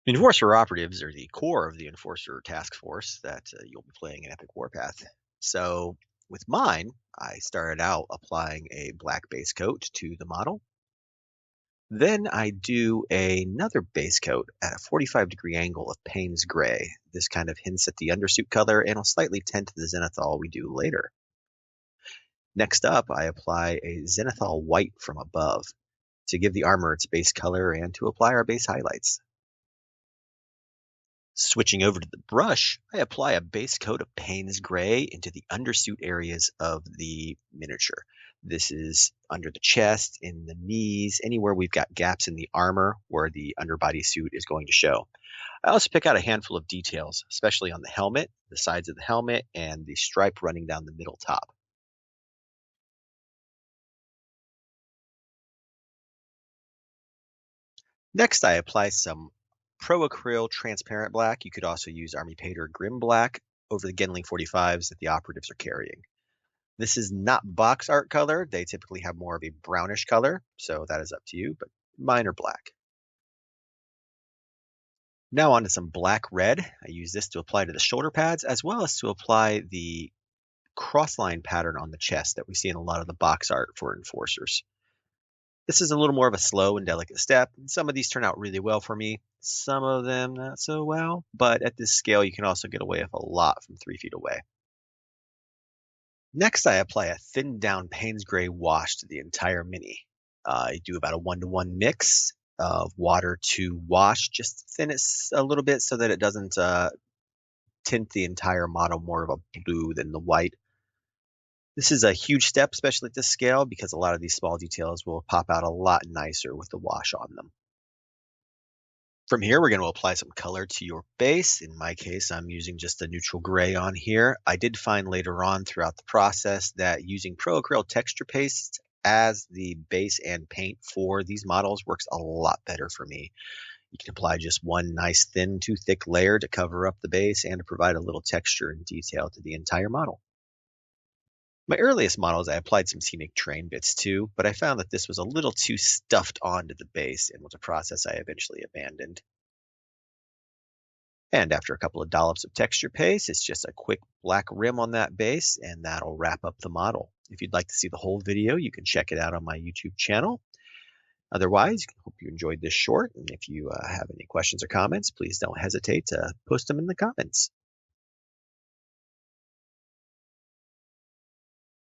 Enforcer Operatives are the core of the Enforcer task force that you'll be playing in Epic Warpath. So with mine, I started out applying a black base coat to the model. Then I do another base coat at a 45-degree angle of Payne's Gray. This kind of hints at the undersuit color and will slightly tint the zenithal we do later. Next up, I apply a zenithal white from above to give the armor its base color and to apply our base highlights. Switching over to the brush, I apply a base coat of Payne's Gray into the undersuit areas of the miniature. This is under the chest, in the knees, anywhere we've got gaps in the armor where the underbody suit is going to show. I also pick out a handful of details, especially on the helmet, the sides of the helmet, and the stripe running down the middle top. Next, I apply some Pro Acryl Transparent Black. You could also use Army Paint or Grim Black over the Genling 45s that the operatives are carrying. This is not box art color. They typically have more of a brownish color, so that is up to you, but mine are black. Now on to some black red. I use this to apply to the shoulder pads as well as to apply the crossline pattern on the chest that we see in a lot of the box art for enforcers. This is a little more of a slow and delicate step. Some of these turn out really well for me, some of them not so well, but at this scale you can also get away with a lot from 3 feet away. Next, I apply a thinned down Payne's Gray wash to the entire mini. I do about a 1-to-1 mix of water to wash, just thin it a little bit so that it doesn't tint the entire model more of a blue than the white. This is a huge step, especially at this scale, because a lot of these small details will pop out a lot nicer with the wash on them. From here, we're going to apply some color to your base. In my case, I'm using just a neutral gray on here. I did find later on throughout the process that using Pro Acryl texture paste as the base and paint for these models works a lot better for me. You can apply just one nice thin to thick layer to cover up the base and to provide a little texture and detail to the entire model. My earliest models, I applied some scenic terrain bits too, but I found that this was a little too stuffed onto the base and was a process I eventually abandoned. And after a couple of dollops of texture paste, it's just a quick black rim on that base, and that'll wrap up the model. If you'd like to see the whole video, you can check it out on my YouTube channel. Otherwise, I hope you enjoyed this short, and if you have any questions or comments, please don't hesitate to post them in the comments.